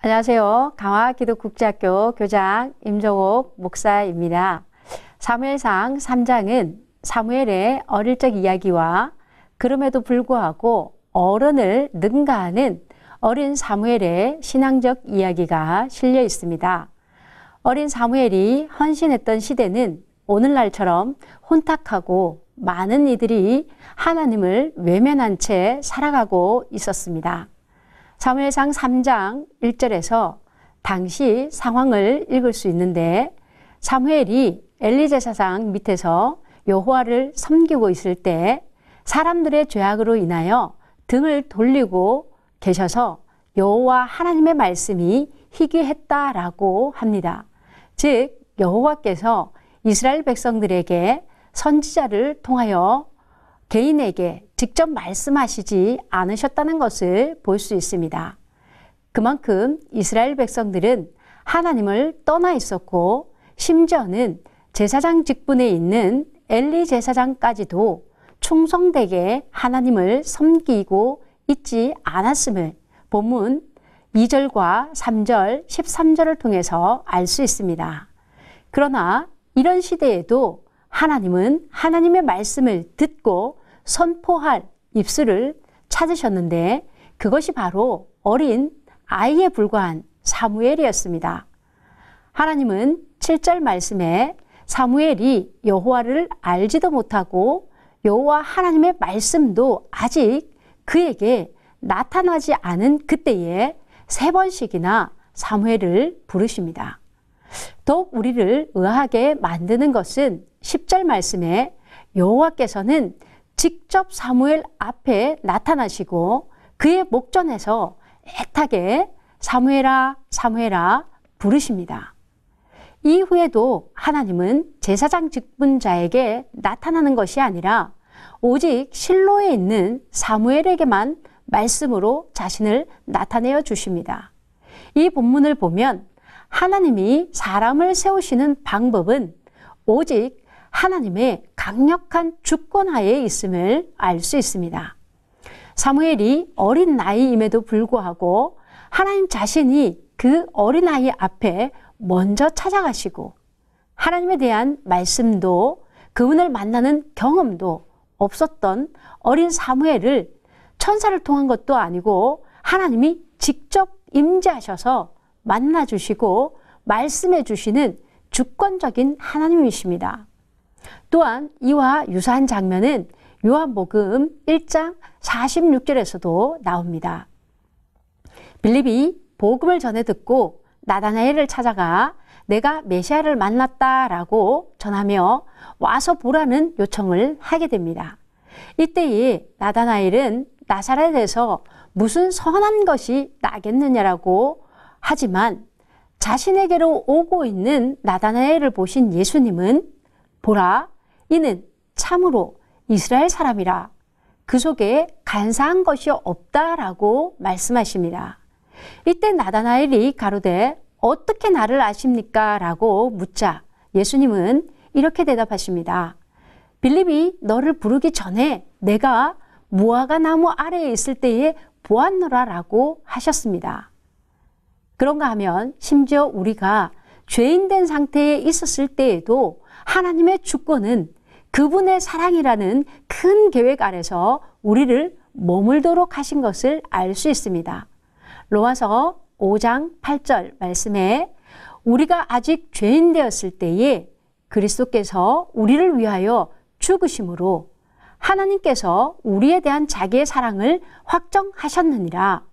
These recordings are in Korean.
안녕하세요. 강화기독국제학교 교장 임종옥 목사입니다. 사무엘상 3장은 사무엘의 어릴 적 이야기와 그럼에도 불구하고 어른을 능가하는 어린 사무엘의 신앙적 이야기가 실려 있습니다. 어린 사무엘이 헌신했던 시대는 오늘날처럼 혼탁하고 많은 이들이 하나님을 외면한 채 살아가고 있었습니다. 사무엘상 3장 1절에서 당시 상황을 읽을 수 있는데, 사무엘이 엘리 제사장 밑에서 여호와를 섬기고 있을 때 사람들의 죄악으로 인하여 등을 돌리고 계셔서 여호와 하나님의 말씀이 희귀했다라고 합니다. 즉 여호와께서 이스라엘 백성들에게 선지자를 통하여 개인에게 직접 말씀하시지 않으셨다는 것을 볼 수 있습니다. 그만큼 이스라엘 백성들은 하나님을 떠나 있었고, 심지어는 제사장 직분에 있는 엘리 제사장까지도 충성되게 하나님을 섬기고 있지 않았음을 본문 2절과 3절, 13절을 통해서 알 수 있습니다. 그러나 이런 시대에도 하나님은 하나님의 말씀을 듣고 선포할 입술을 찾으셨는데, 그것이 바로 어린 아이에 불과한 사무엘이었습니다. 하나님은 7절 말씀에 사무엘이 여호와를 알지도 못하고 여호와 하나님의 말씀도 아직 그에게 나타나지 않은 그때에 3번씩이나 사무엘을 부르십니다. 더욱 우리를 의아하게 만드는 것은 10절 말씀에 여호와께서는 직접 사무엘 앞에 나타나시고 그의 목전에서 애타게 사무엘아 사무엘아 부르십니다. 이후에도 하나님은 제사장 직분자에게 나타나는 것이 아니라 오직 실로에 있는 사무엘에게만 말씀으로 자신을 나타내어 주십니다. 이 본문을 보면 하나님이 사람을 세우시는 방법은 오직 하나님의 강력한 주권하에 있음을 알 수 있습니다. 사무엘이 어린 나이임에도 불구하고 하나님 자신이 그 어린아이 앞에 먼저 찾아가시고, 하나님에 대한 말씀도 그분을 만나는 경험도 없었던 어린 사무엘을 천사를 통한 것도 아니고 하나님이 직접 임재하셔서 만나주시고 말씀해 주시는 주권적인 하나님이십니다. 또한 이와 유사한 장면은 요한복음 1장 46절에서도 나옵니다. 빌립이 복음을 전해 듣고 나다나엘을 찾아가 내가 메시아를 만났다라고 전하며 와서 보라는 요청을 하게 됩니다. 이때에 나다나엘은 나사렛에서 무슨 선한 것이 나겠느냐라고 하지만 자신에게로 오고 있는 나다나엘을 보신 예수님은 보라, 이는 참으로 이스라엘 사람이라, 그 속에 간사한 것이 없다라고 말씀하십니다. 이때 나다나엘이 가로되 어떻게 나를 아십니까? 라고 묻자 예수님은 이렇게 대답하십니다. 빌립이 너를 부르기 전에 내가 무화과 나무 아래에 있을 때에 보았노라 라고 하셨습니다. 그런가 하면 심지어 우리가 죄인된 상태에 있었을 때에도 하나님의 주권은 그분의 사랑이라는 큰 계획 아래서 우리를 머물도록 하신 것을 알 수 있습니다. 로마서 5장 8절 말씀에 우리가 아직 죄인 되었을 때에 그리스도께서 우리를 위하여 죽으심으로 하나님께서 우리에 대한 자기의 사랑을 확정하셨느니라.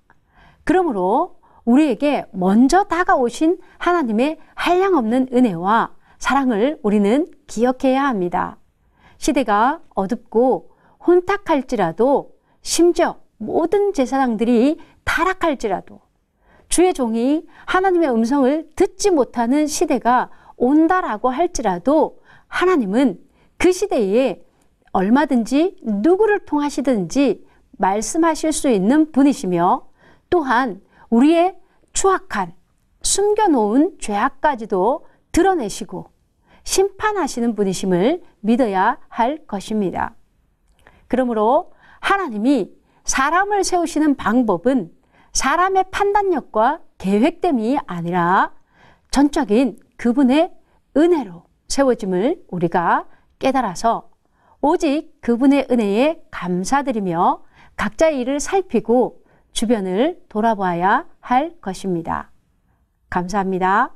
그러므로 우리에게 먼저 다가오신 하나님의 한량없는 은혜와 사랑을 우리는 기억해야 합니다. 시대가 어둡고 혼탁할지라도, 심지어 모든 제사장들이 타락할지라도, 주의 종이 하나님의 음성을 듣지 못하는 시대가 온다라고 할지라도 하나님은 그 시대에 얼마든지 누구를 통하시든지 말씀하실 수 있는 분이시며, 또한 우리의 추악한 숨겨놓은 죄악까지도 드러내시고 심판하시는 분이심을 믿어야 할 것입니다. 그러므로 하나님이 사람을 세우시는 방법은 사람의 판단력과 계획됨이 아니라 전적인 그분의 은혜로 세워짐을 우리가 깨달아서 오직 그분의 은혜에 감사드리며 각자의 일을 살피고 주변을 돌아봐야 할 것입니다. 감사합니다.